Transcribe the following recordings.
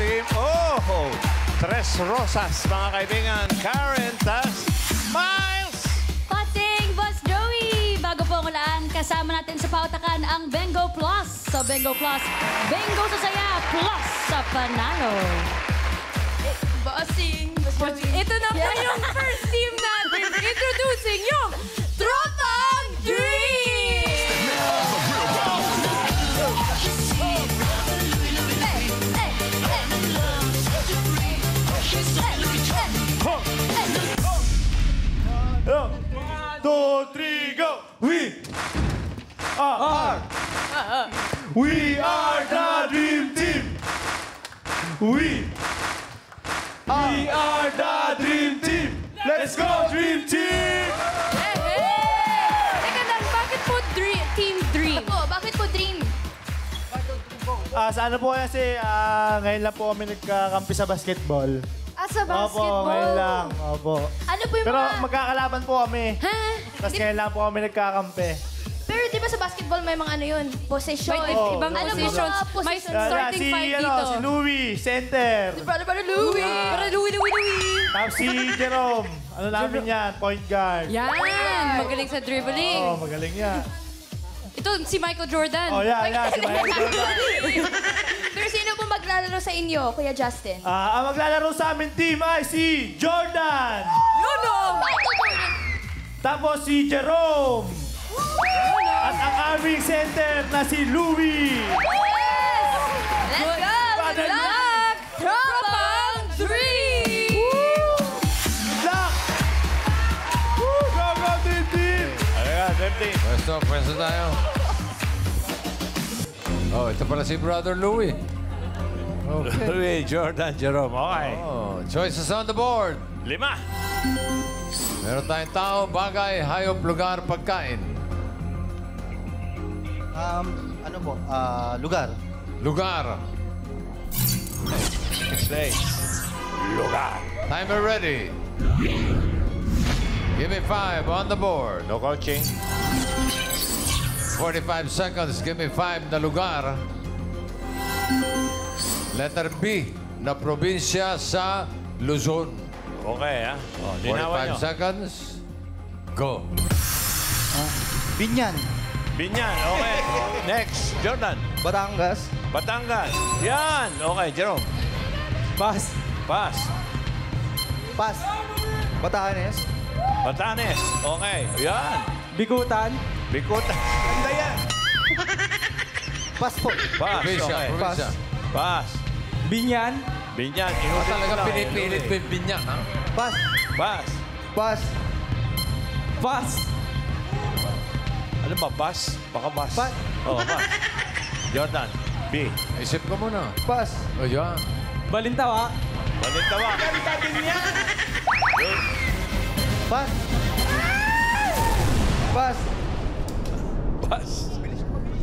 team. Oh! Tres Rosas, mga kaibigan. Karen, Tas, Miles! Passing, Boss Joey! Bago po ngulaan, kasama natin sa pautakan ang Bengo Plus. So, Bengo Plus, Bengo sa saya, plus sa panalo. Bossing, ito na po yung first team natin. Introducing yung Tropang Dream! Two, three, go! We are the dream team. We are the dream team. Let's go, dream team! Teka lang, bakit po Team Dream? Bakit po Dream? Sa ano po kasi, ngayon lang po kami nagkakampi sa basketball. Sa basketball? Opo, ngayon lang. Opo. Ano po yung Pero mga... magkakalaban po kami. Ha? Tapos ngayon lang po kami nagkakampi. Pero di ba sa basketball may mga ano yun? Possession. May ibang ano positions. May Starting si, five dito. Si Louie, center. Para Louie. Para Louie. Tapos si Jerome. Ano namin yan? Point guard. Yan! Magaling sa dribbling. Oo, magaling yan. Ito, si Michael Jordan. Oh, yan. Si Michael Jordan. Pero sino po maglalaro sa inyo, Kuya Justin? Ang maglalaro sa amin team ay si Jordan. Michael Jordan. Tapos si Jerome. At ang aming center na si Louie. Let's go! Good luck! Tropang Dream! Good luck! Go, team! Ayan, team team. Pwesto tayo. Oh, ito pala si Brother Louie. Okay. Louie, Jordan, Jerome. Okay. Oh, choices on the board. 5. Meron tayong tao, bagay, hayop, lugar, pagkain. Ano po? Lugar. Lugar. Place. Lugar. Timer ready. Give me 5 on the board. No coaching. 45 seconds. Give me 5 na lugar. Letter B na probinsya sa Luzon. Okay, ha? Oh, linawan 45 nyo. seconds. Go. Binyan. Binyan, okay. Next, Jordan. Batangas. Batangas. Yan. Okay, Jerome. Pas. Pass. Pas. Batanes. Batanes. Okay. Yan. Bikutan. Bikutan. Ganda yan. Pas po. Pass. Probinsya, Okay. probinsya. Pass. Binyan. Binyan. Oh, Inutin talaga ko lang. pinipilit mo yung binyan, ha? Pas. Pass. Pas. Pas. Ano ba? Pass? Baka pass. Pass. Oo, pass. Jordan. B. Isip ko muna. Pas. O, yan. Balintawa. Balintawa. Pas. Pas. Pass.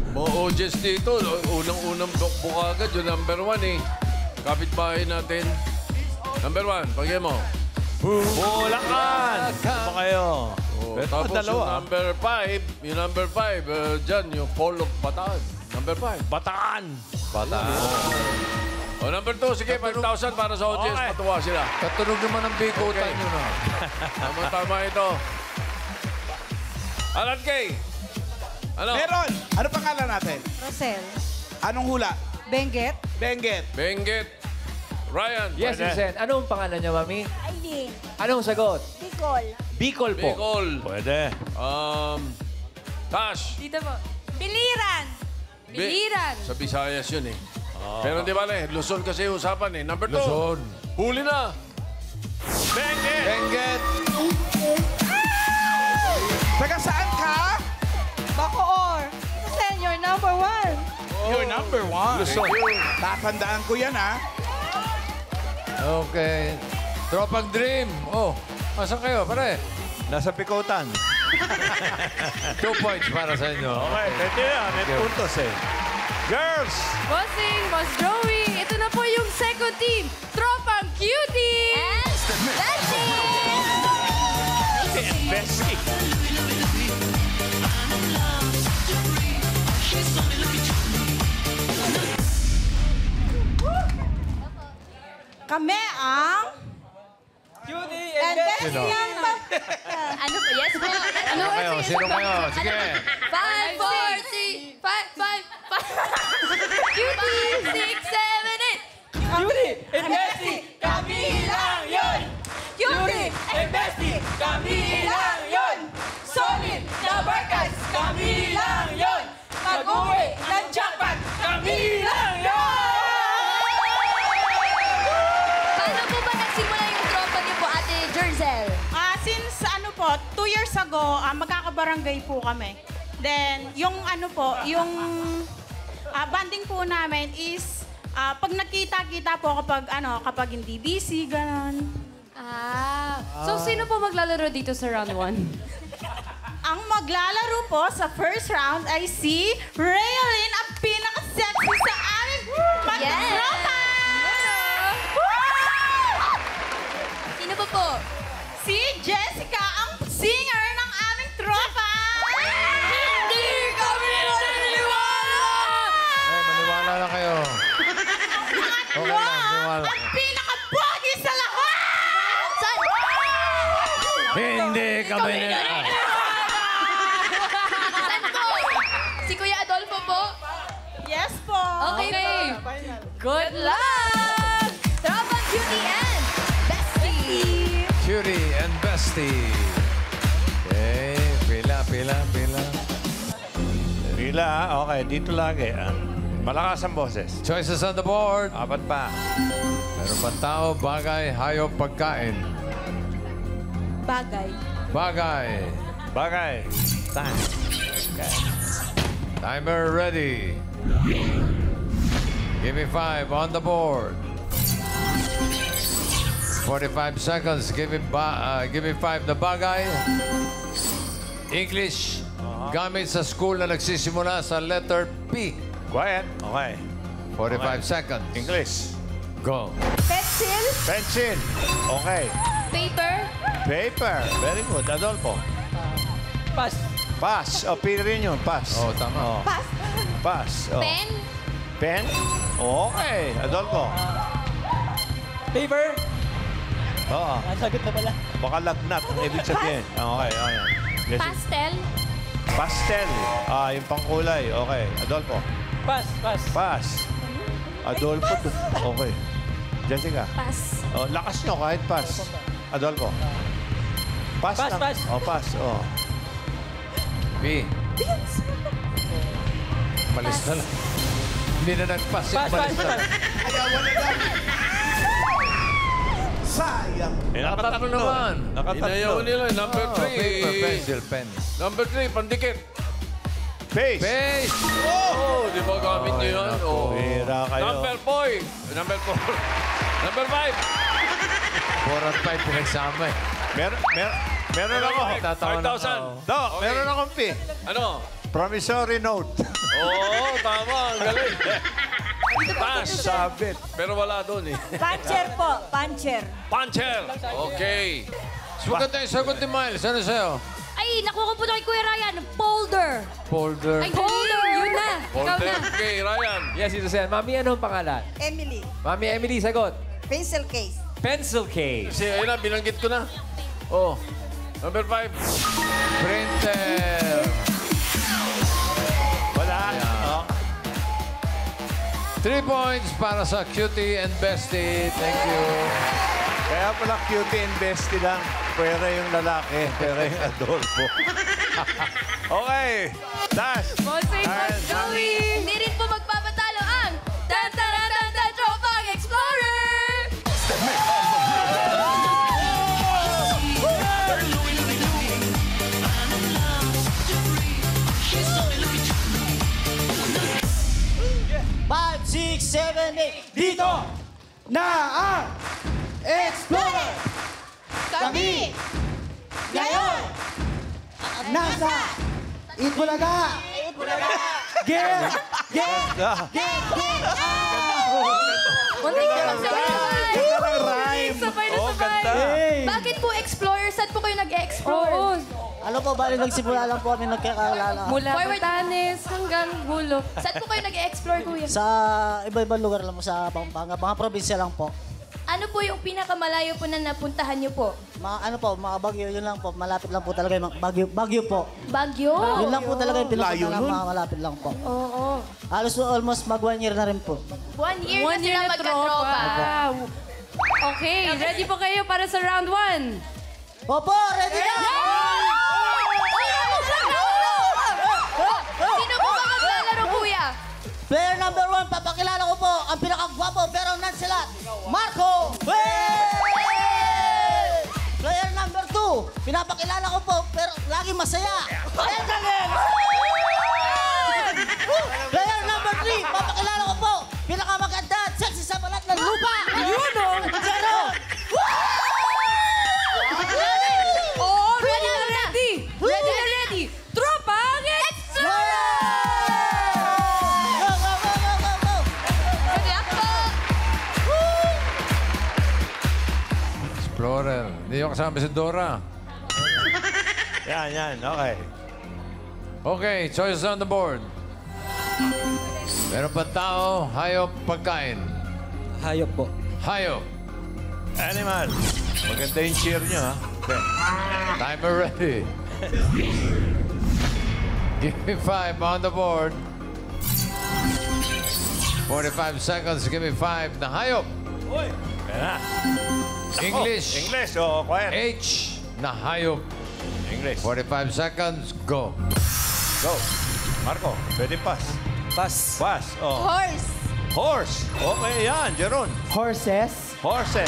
Mga audience dito, unang-unang bukbuk agad, yung number 1 eh. Kapitbahay natin. Number 1, pagyan mo. Bulacan. Ano ba kayo? Oh, Pero tapos dalawa. yung number 5, dyan, yung Fall of Bataan. Number 5. Bataan. Bataan. O, number 2, sige, 5,000 para sa audience. Okay. Matuwa sila. Katunog naman ang bikutan nyo na. Tama ito. Alan Kay. Ano? Meron! Ano pangalan natin? Rosel. Anong hula? Benguet. Benguet. Benguet. Ryan. Yes, Pwede. Vincent. Anong pangalan niya, Mami? Aileen. Anong sagot? Bicol. Bicol po. Bicol. Pwede. Tash. Dito po. Biliran. Biliran. Sa Visayas yun eh. Pero di ba Luzon kasi usapan eh. Number 2. Luzon. Huli na. Benguet. Benguet. Taga saan ka? Bacoor. Senior number 1. You're number 1. Luzon. Tatandaan ko yan, ha? Okay. Tropang Dream. Oh, asan kayo, pare? Nasa Pikutan. 2 points para sa inyo. Okay, pwede yan. May puntos eh. Girls! Bossing, Boss Joey. Ito na po yung second team. Tropang Cutie. And that's it! Bessie. Kami ang... Cutie And best Sino? ng... Ano po? Yes po. Ano? Kayo, sino kayo? Sige. 5, 4, 3, 5, 5, 5. Cutie! 6, 7, 8. Cutie and Bestie, kami lang yun! Cutie! and Bestie, kami lang yun! Solid na barkas, kami lang yun! Mag-uwi ng jackpot, kami lang yun! Paano po ba nagsimula yung tropa niyo po, Ate Jerzel? Since 2 years ago, magkakabarangay po kami. Then, yung banding po namin is pag nakita-kita po kapag hindi busy, gano'n. So sino po maglalaro dito sa round 1? Ang maglalaro po sa first round ay si Raylene, ang pinaka-sexy sa aming pagkatropa! Sino po? Si Jessica, ang singer ng aming tropa! Hindi kami naniniwala! Maniwala na kayo. Okay lang, maniwala. Ang pinaka-pogi sa lahat! Hindi kami na... Saan po? Si Kuya Adolfo po? Yes po! Okay. Good luck! Tropang Cutie and Bestie! Cutie and Bestie. Okay, pila. Pila, okay. Dito lagi. Malakas ang boses. Choices on the board. Apat pa. Meron pang tao, bagay, hayop, pagkain. Bagay. Bagay. Bagay. Time. Okay. Timer ready. Give me 5 on the board. 45 seconds. Give me 5 na bagay. English. Gamit sa school na nagsisimula sa letter P. Quiet. Okay. 45 seconds. English. Go. Pencil? Pencil. Okay. Paper. Paper. Very good. Adolfo. Pass. Pass. O, pili rin yun. Pass. Oh, tama. Pass. Pass. Oh. Pen. Pen? Okay. Adolfo. Paper. Oo. Sagot na pala. Baka lagnat ang ibig sabihin. Okay. Yes. Pastel. Pastel. Yung pangkulay. Okay. Adolfo. Pass. Pass. Adolfo. Okay. Jessica. Pass. Oh, lakas nyo kahit pass. Adolfo. Pass. Pass, lang. pass. Oh, pass. Oh. P. Malis na lang. Hindi na nag-pass. Pass. Malis na lang. Sayang. Nakatatlo naman. Inayaw nila. Number 3. Paper, pencil, pen. Number 3, pandikit. Face. Face. Oh, di ba gamit niyo yan? Oh. Hira kayo. Number 4. Number 4. Number 5. 4 at 5 pinagsama eh. Meron ako. 5,000. Do, meron akong P. Ano? Promissory note. Oo, tama. Ang galing. Pass. Sabit. Pero wala doon eh. Puncher po. Puncher. Puncher. Okay. Sugat na yung sagot ni Miles. Ano sa'yo? Ay, nakuha ko po kay Kuya Ryan. Folder. Folder. Ay, folder. Yun na. Folder. Okay, Ryan. Yes, ito siya. Mami, ano ang pangalan? Emily. Mami Emily, sagot. Pencil case. Pencil case. Kasi ayun na, binanggit ko na. Oh. Number 5. Printer. Wala. Oh. 3 points para sa Cutie and Bestie. Thank you. Kaya pala cutie and bestie lang. Pwera yung lalaki. Pwera yung Adolfo. Okay. Last. Bossing Boss Joey. Hindi rin po magpapatalo ang Tan-tan-tan-tan Tropang Explorer! Five, 6, 7, 8. Dito na ang Explorer! Kami ngayon nasa Itbulaga! Get! Muntik na magsabay-sabay! Ganda ng rhyme. Sabay na Oh, sabay! ganda. Bakit po Explorer? Saan po kayo nag-explore? Ano po, bali nagsimula lang po kami nagkakalala. Mula Batanes hanggang Gulo. Saan po kayo nag-explore, kuya? Sa iba-ibang lugar lang po sa Pampanga. Mga probinsya lang po. Ano po yung pinakamalayo po na napuntahan niyo po? Mga Bagyo, yun lang po. Malapit lang po talaga yung Bagyo po. Bagyo? Yun lang po talaga yung pinupunta Layo na nun. mga malapit lang po. Oo. Halos almost mag 1 year na rin po. 1 year na One year sila na magkatropa. Okay, ready po kayo para sa round 1? Opo, ready na! Sino po ba maglalaro, kuya? Player number 1, papakilala ko po ang pinakagwapo pero nonchalant, Marco! Hey! Player number 2, pinapakilala ko po pero lagi masaya, Evelyn! Player number 3, papakilala ko po, pinakamaganda at sexy sa balat ng lupa! Yun o! Jaron! Oh, ready na ready! Ready na ready! Tropang Explorer! Go, go, go, go, go, go! Ready ako! Explorer. Hindi yung kasama si Dora. Yan. Okay. Okay, choices on the board. Meron pa tao, hayop, pagkain. Hayop po. Hayop. Animal. Maganda yung cheer nyo, ha? Okay. Timer ready. Give me 5 on the board. 45 seconds, give me 5 na hayop. Yan na. English. English. Oo, quiet. H na hayop. English. 45 seconds, go. Go. Marco, pwede pass. Pass. Pass. Oh. Horse. Horse. Okay, yan. Jeron. Horses. Horses.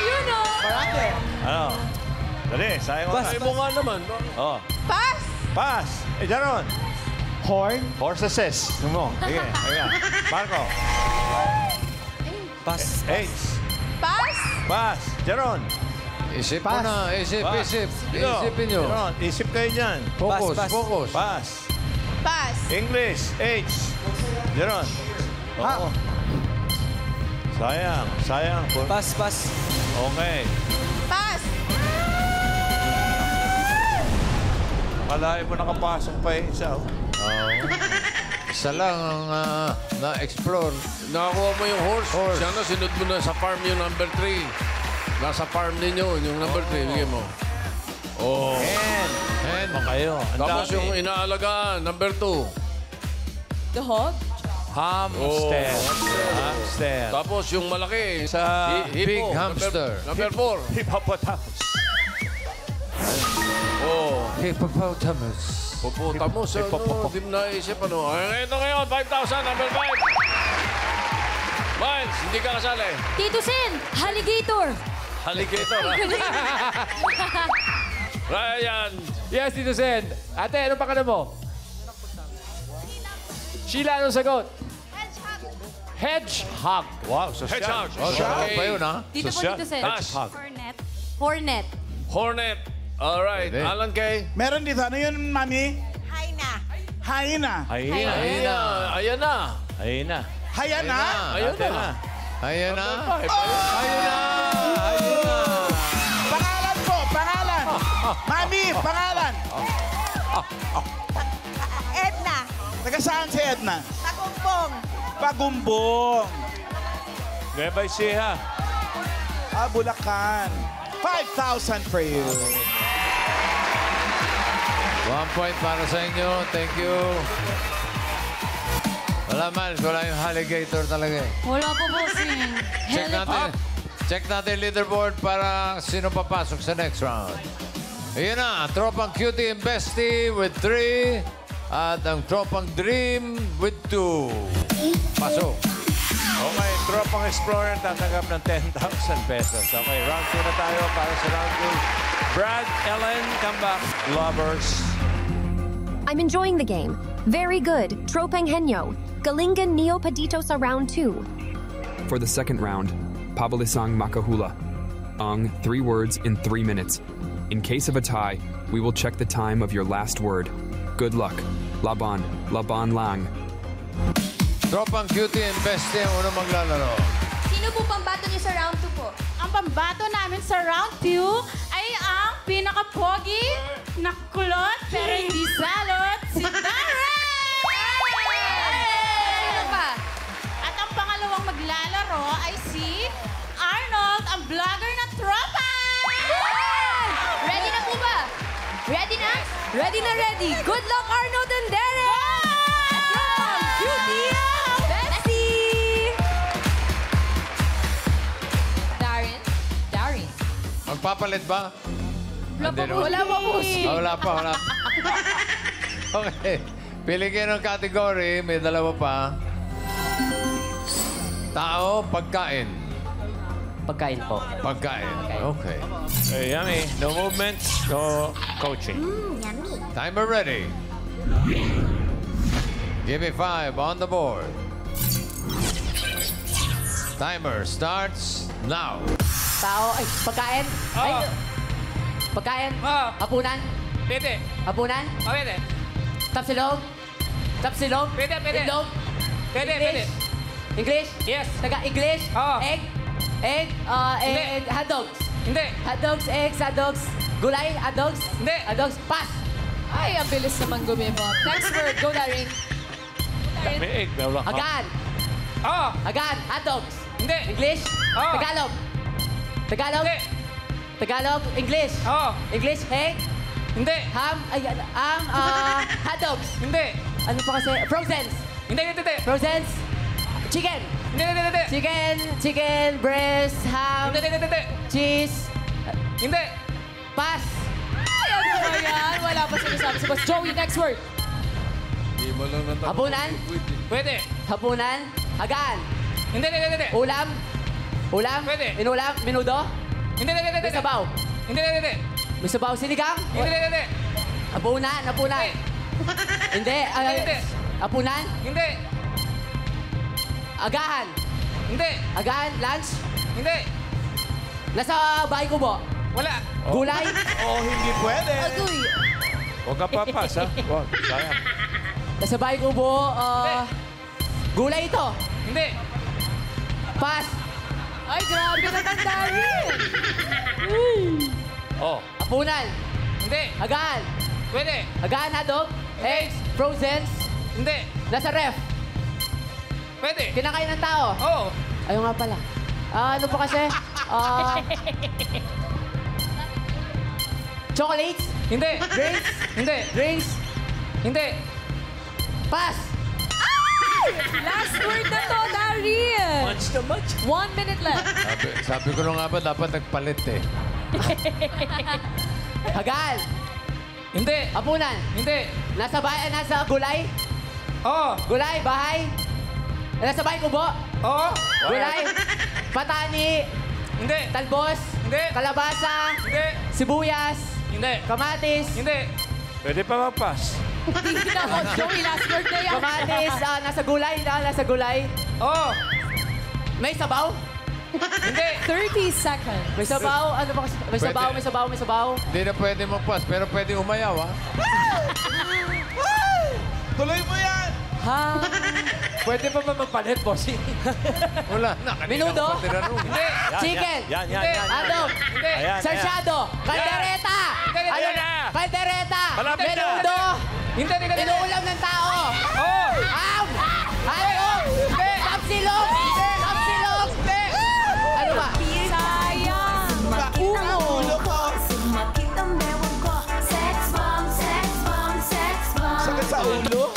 Yun o. Ano? Dali, sayang Ay mo nga naman. Oh. Pass. Pass. Jeron. Horn. Horses. Mo. Sige. Ayan. Marco. Pass. H. Pass. Pass. Jeron. Isip mo na. Isip. Dito. Isipin nyo. Jeron, isip kayo dyan. Focus, Pass. focus. Pass. Pass. English. H. Jeron. Oo. Sayang. Pass. Okay. Pass. Malayo mo nakapasok pa yung isa. Oh. Isa lang ang na-explore. Nakakuha mo yung horse. Siya na, sinod mo na sa farm yung number 3. Nasa farm ninyo, yung number 3. Bigyan mo. Oh. Hen. Kayo. Ang Tapos dami. yung inaalagaan, number 2. The hog? Hamster. Hamster. Tapos yung malaki, Sa big hippo. hamster. Number 4. Hippopotamus. Hippopotamus. Hippopotamus. Ano? Hindi mo naisip ano. Ito ngayon, 5,000, number 5. Miles, hindi ka kasali. Tito Sen, alligator. Alligator, ha? Ryan. Yes, Tito Sen. Ate, ano pa ka na mo? Sheila, anong sagot? Hedgehog. Wow, social. Hedgehog. Okay. Pa yun, ha? Dito po, Tito Sen. Tash. Hornet. Hornet. Alright. Pwede. Alan Kay. Meron dito. Ano yun, Mami? Hyena. Hyena. Ayun na. Ayan na. Ayan na. Ayun na. Hyena? Ayan Ate na. Ayan na. Oh! Ayun na. Ayun na. Pangalan po, pangalan. Mami, pangalan. Edna. Taga saan si Edna? Tagumpong. Pagumbong. Nueva Ecija. Bulacan. 5,000 for you. 1 point para sa inyo. Thank you. Wala man. Wala yung alligator talaga eh. Wala po, bossing. Check natin leaderboard para sino papasok sa next round. Ayun na, ang tropang Cutie and Bestie with 3 at ang tropang Dream with 2. Pasok. Okay, Tropang Explorer tatanggap ng 10,000 pesos. Okay, round 2 na tayo para sa round 2. Brad, Ellen, come back. Lovers. I'm enjoying the game. Very good. Tropang Henyo. Galingan Neo Padito sa round 2. For the second round, Pabalisang Makahula. Ang 3 words in 3 minutes. In case of a tie, we will check the time of your last word. Good luck. Laban. Laban lang. Tropang Cutie and Bestie ang unang maglalaro. Sino po pambato niyo sa round 2 po? Ang pambato namin sa round 2 ay ang pinaka-pogi, nakulot, pero hindi salot, si Darren! Sino pa? At ang pangalawang maglalaro Arnold, ang vlogger na tropa! Ready na po ba? Ready na? Ready na ready. Good luck, Arnold and Derek! From Cutie Betsy! Darin. Magpapalit ba? Wala pa Hindi, po. no? Wala pa po. Wala pa. Okay. Pili kayo ng category. May dalawa pa. Tao, pagkain. Pagkain po. Pagkain. Okay. Okay, yummy. No movements, no coaching. Timer ready. Give me 5 on the board. Timer starts now. Tao, ay, pagkain. Ay, pagkain. Hapunan. Pwede. Hapunan. Pwede. Tapsilog. Tapsilog. Pwede. Itlog. Pwede. English. Yes. Taga-English. Egg. Egg. Egg. Hot dogs. Hindi. Hot dogs, eggs, hot dogs. Gulay, hot dogs. Hindi. Hot dogs. Pass. Ay, ang bilis naman gumibot. Next word, go Darin. May egg. Wala. Agan. Agan. Hot dogs. Hindi. English. Tagalog. Tagalog. Hindi. Tagalog. English. English. Egg. Hindi. Ham. Ay, hot dogs. Hindi. Ano pa kasi? Frozen. Hindi. Frozen. Chicken. Hindi. Chicken, breast, ham, Hindi. cheese. Hindi. Pass. Ay, ano ba yan? Wala pa sinasabi si Boss Joey. Next word. Hapunan. Pwede. Hapunan. Agan. Hindi. Ulam. Ulam. Pwede. Inulam. Minudo. Hindi. May sabaw. Hindi. May sabaw. Sinigang. Hindi. Hapunan. Hapunan. Hindi. Hindi. Hapunan. Hindi. Agahan. Hindi. Agahan. Lunch. Hindi. Nasa bahay ko po. Wala. Gulay. Hindi pwede. Agoy. Huwag ka papas, ha? Huwag. Sayang. Nasa bahay ko po. Gulay ito. Hindi. Pass. Ay, grabe naman Darin. Oh. Hapunan. Hindi. Agahan. Pwede. Agahan. Hotdog. Eggs. Frozen. Hindi. Nasa ref. Pwede. Kinakain ng tao. Oo. Ayaw nga pala. Ano pa kasi? Chocolates? Hindi. Drinks? Hindi. Drinks? Hindi. Pass! Last word na to, Darin. Much na much. 1 minute left. Sabi ko na nga ba, dapat nagpalit eh. Hagal? Hindi. Hapunan? Hindi. Nasa bahay, nasa gulay? Oo. Gulay, bahay? Nasa bahay kubo? Oo. Gulay? Patani? Hindi. Talbos? Hindi. Kalabasa? Hindi. Sibuyas? Hindi. Kamatis? Hindi. Pwede pa magpas. Hindi na Boss Joey. Last word na yan. Kamatis? Nasa gulay? Nasa gulay? Oo. May sabaw? Hindi. 30 seconds. May sabaw? Ano ba kasi? May Pwede. sabaw, may sabaw, may sabaw. Hindi na pwede magpas, pero pwede umayaw, ha? Tuloy mo yan. Ha? Pwede pa ba magpalit, bossing? Wala na. Kanina Minudo? ko pa tinanong. Hindi. Chicken? Yan. Ano? Hindi. Ayan, Sarsyado? Kaldereta? Hindi. Ayan na. Kaldereta? Malapit na. Menudo? Hindi. Inuulam ng tao? Oo. Ham? Hotdog? Tapsilog? Tapsilog? Ano ba? Sayang. Ulo ko. Sakit sa ulo.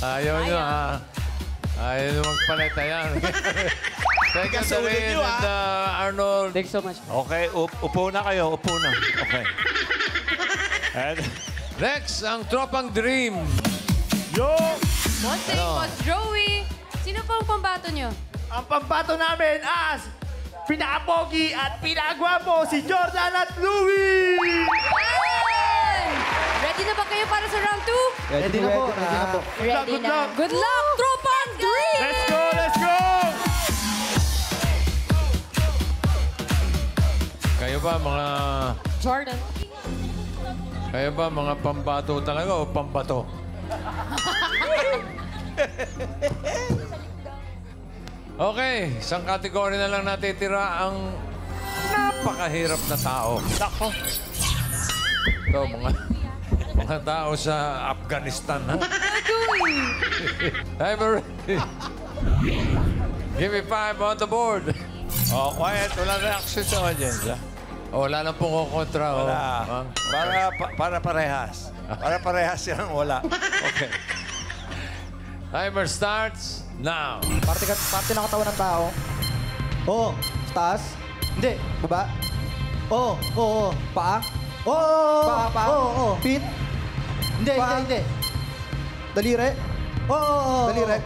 Ayaw nyo, ha? Ayaw nyo magpalit. Ayan. Thank you, Sa ulo Darin nyo, and Arnold. Thanks so much. Okay, upo na kayo. Upo na. Okay. And, Next, ang Tropang Dream. yo! One thing, Boss Joey. Sino pong pambato nyo? Ang pambato namin as pinakapogi at pinakagwapo si Jordan at Louie! Ready na ba kayo para sa round 2? Ready na po. Ready Good na. luck. Good luck, Tropang Dream! Let's go, let's go! Kayo ba, mga... Jordan. Kayo ba, mga pambato talaga o pambato? Okay, isang kategory na lang natitira ang napakahirap na tao. Nako. Ito, mga tao sa Afghanistan, ha? Timer ready. Give me 5 on the board. Oh, quiet. Wala reaction sa audience. Oh, wala lang pong kukontra. Wala. Oh. Para parehas. Para parehas silang wala. Okay. Timer starts now. Parte ng katawan ng tao. Oo. Taas. Hindi. Baba. Oo. Paa. Oo. Paa. Oo. Feet. Hindi. Daliri. Oo. Daliri.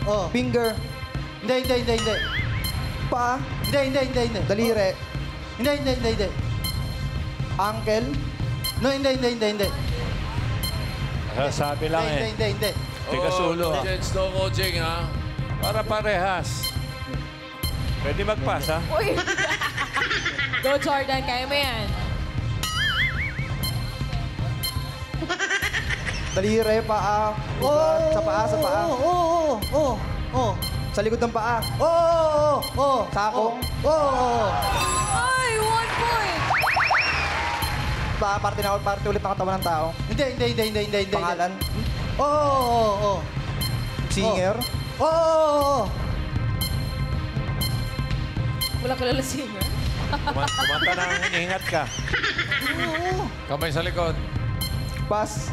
Oo. Finger. Hindi. Paa. Hindi. Daliri. Hindi. Ankle. No, hindi. Sabi lang eh. Hindi. Tigas ulo. Slow coaching, ha? Para parehas. Pwede mag-pass, ha? Uy! Go, Jordan. Kaya mo yan. Daliri, paa. Sa paa. Oo. Sa likod ng paa. Oo. Sako. Oo. Ay, 1 point! Parte ulit ng katawan ng tao. Hindi. Pangalan. Oo. Singer. Oo. Wala kilala singer. Kumanta na, ingat ka. Kamay sa likod. Pass.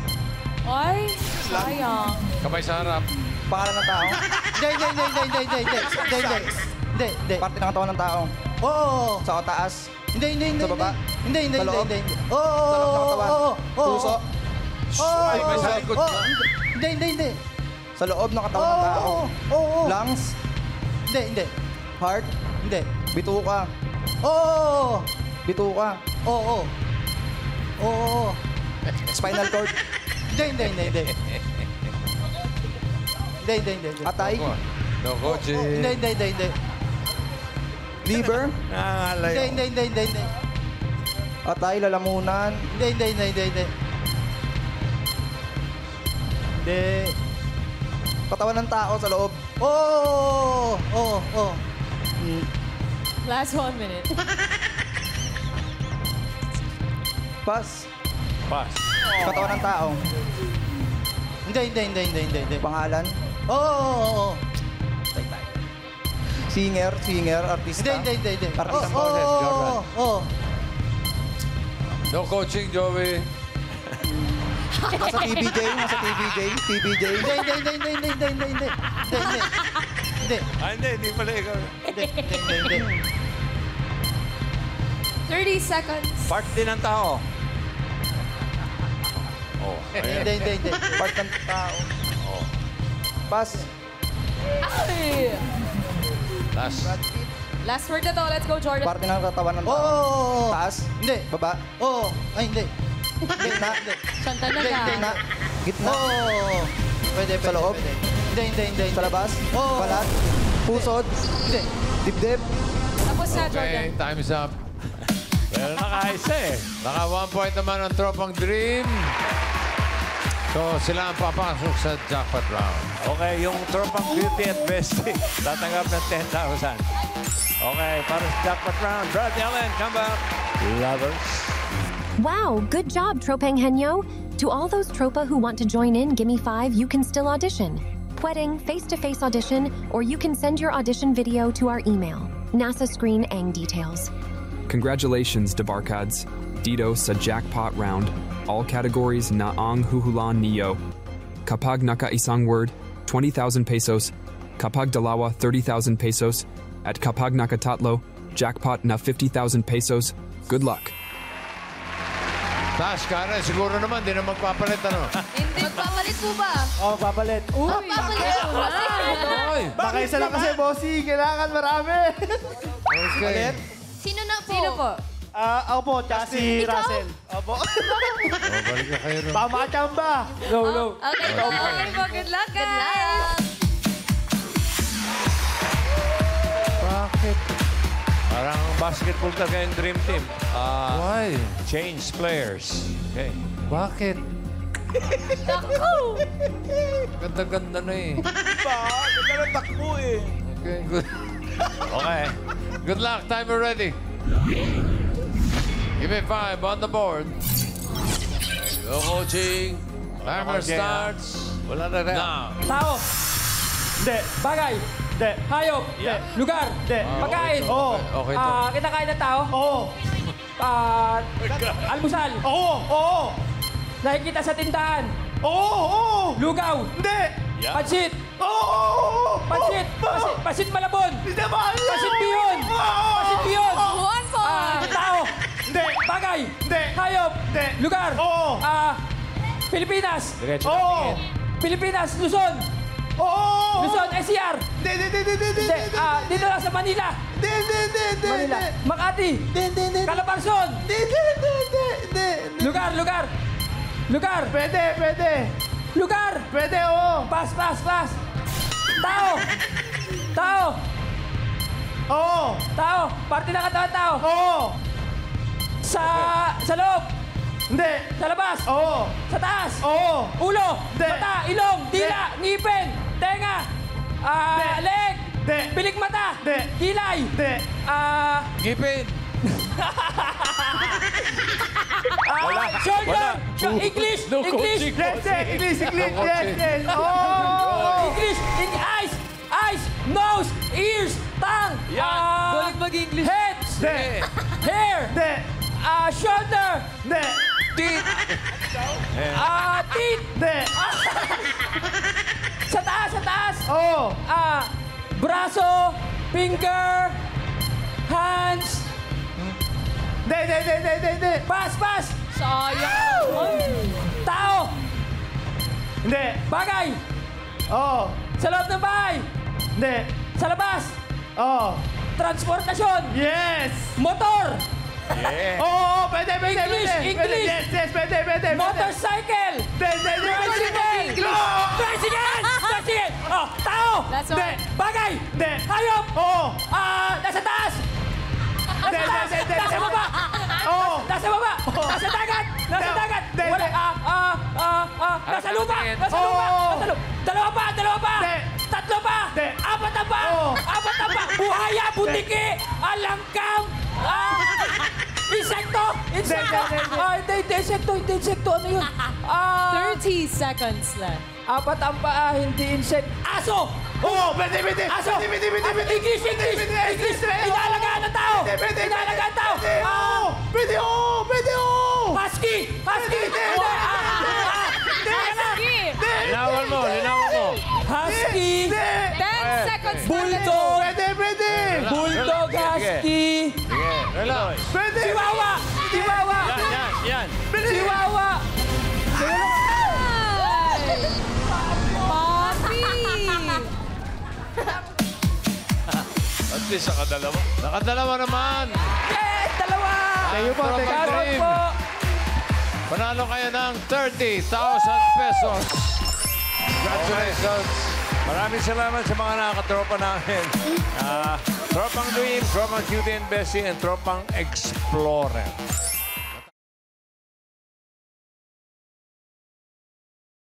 Ay, sayang. Kamay sa harap. Pangalan ng tao. Hindi. Parte ng katawan ng tao. Oo. Sa taas. Hindi. Sa baba. Hindi. Sa loob. Oo. Sa loob ng katawan. Puso. Ay, may sa likod ka. Hindi. Sa loob ng katawan ng tao. Oo. Lungs. Hindi. Heart. Hindi. Bituka. Oo. Bituka. Oo. Spinal cord. Hindi. Atay. No coaching. Hindi. Liver. Nangangalayo. Hindi. Atay, lalamunan. Hindi. Katawan ng tao sa loob. Oo. Last 1 minute. Pass. Katawan ng tao. Hindi. Pangalan. Oo. Singer, artista. Hindi. Artista. Oo. No coaching, Joey. Nasa TVJ. Hindi. Hindi pala ikaw. Hindi. 30 seconds. Part din ng tao. Oh, Hindi. Part ng tao. Pass. Ay! Last word na to. Let's go, Jordan. Parte ng katawan ng tao. Oo. Taas. Hindi. Baba. Oo. Ay, hindi. Gitna. Santa na Gitna. Gitna. Oo. Pwede. Sa loob. Hindi. Sa labas. Oo. Balat. Pusod. Hindi. Dibdib. Tapos na, Jordan. Okay, time is up. Pero nakaisa eh. Naka 1 point naman ang Tropang Dream. So, sila ang papasok sa jackpot round. Okay, yung Tropang Beauty at Bestie, tatanggap ng 10,000. Okay, para sa jackpot round, Brad Ellen, come back. Lovers. Wow, good job, Tropang Henyo. To all those Tropa who want to join in Gimme 5, you can still audition. Pwedeng face-to-face audition, or you can send your audition video to our email. Nasa screen ang details. Congratulations, Debarkads. Dito sa jackpot round. All categories na ang huhulan niyo. Kapag naka isang word, 20,000 pesos. Kapag dalawa, 30,000 pesos. At kapag naka tatlo, jackpot na 50,000 pesos. Good luck. Tash, Karen, siguro naman, di na magpapalit, ano? Hindi. Magpapalit po ba? Oo, papalit. Magpapalit po ba? Baka isa lang kasi, bossy. Kailangan marami. Okay. Sino na po? Sino po? Ako po, tsaka si Russell. Opo. Balik na kayo ron. Baka makachamba. No. Okay po. Good luck, guys. Bakit? Parang basketball talaga yung dream team. Why? Change players. Okay. Bakit? Naku! Ganda-ganda na eh. Diba? Ganda ng takbo eh. Okay, good. Okay. Good luck. Timer ready. Give me 5 on the board. Go coaching. Timer starts Wala na rin. now. Tao. Hindi. Bagay. Hindi. Hayop. Lugar. Hindi. Pagkain. Oo. Okay to. Kinakain ng tao. Oo. Almusal. Oo. Oo. Nakikita sa tindahan. Oo. Oo. Lugaw. Hindi. Pansit. Oo. Pansit. Pansit Malabon. Hindi ba? Pansit Bihon. Pansit Bihon. 1 point. Tao. Hindi. Bagay. Hindi. Hayop. Hindi. Lugar. Oo. Pilipinas. Diretso Oo. na tingin. Pilipinas. Luzon. Oo. Luzon. SCR. Hindi. Hindi. Dito lang sa Manila. Hindi. Manila. Makati. Hindi. Calabarzon. Hindi. Lugar. Pwede. Lugar. Pwede, oo. Pas. Tao. Oo. Tao. Parte ng katawan tao. Oo. Sa loob. Hindi. Sa labas. Oo. Sa taas. Oo. Ulo. Hindi. Mata. Ilong. Dila. Ngipin. Tenga. Leg. Hindi. Pilik mata. Hindi. Kilay. Hindi. Ngipin. Shoulder. English. Yes. Oh. English. Eyes. Nose. Ears. Tongue. Yan. Mag-English. Head. Hindi. Hair. Hindi. Shoulder. Hindi. Teeth. Teeth. Hindi. Sa taas. Oo. Braso. Finger. Hands. Hindi. Pas. Sayang. Tao. Hindi. Bagay. Oo. Sa loob ng bahay. Hindi. Sa labas. Oo. Transportasyon. Yes. Motor. Oo. Pwede. English. Yes. Pwede. Motorcycle. Hindi. Tricycle. Tao. That's Hindi. all. Bagay. Hindi. Hayop. Oo. Nasa taas. Hindi. Nasa baba. Oo. Nasa baba. Nasa dagat. Hindi. Wala. Nasa lupa. Oo. Dalawa pa. Hindi. Tatlo pa. Hindi. Apat na pa. Oo. Buhaya, butiki, alangkam, insekto. Hindi insekto. Ano yun? 30 seconds left. Apat ang paa, hindi insect. Aso! Oo. Pwede. Aso! English! Inaalagaan ng tao! Inaalagaan ng tao! Pwede. Husky! Linawan mo. Husky! 10 seconds left. Bulldog! Pwede. Bulldog, husky! Sige, relax. Pwede. Chihuahua! Yan. Chihuahua! Papi! At least nakadalawa. Nakadalawa naman. Yes! Dalawa! Thank you po. Shoutout po! Panalo kayo ng 30,000 pesos. Congratulations. Maraming salamat sa mga nakakatropa namin. Tropang Dream, Tropang Cutie and Bessie, and Tropang Explorer.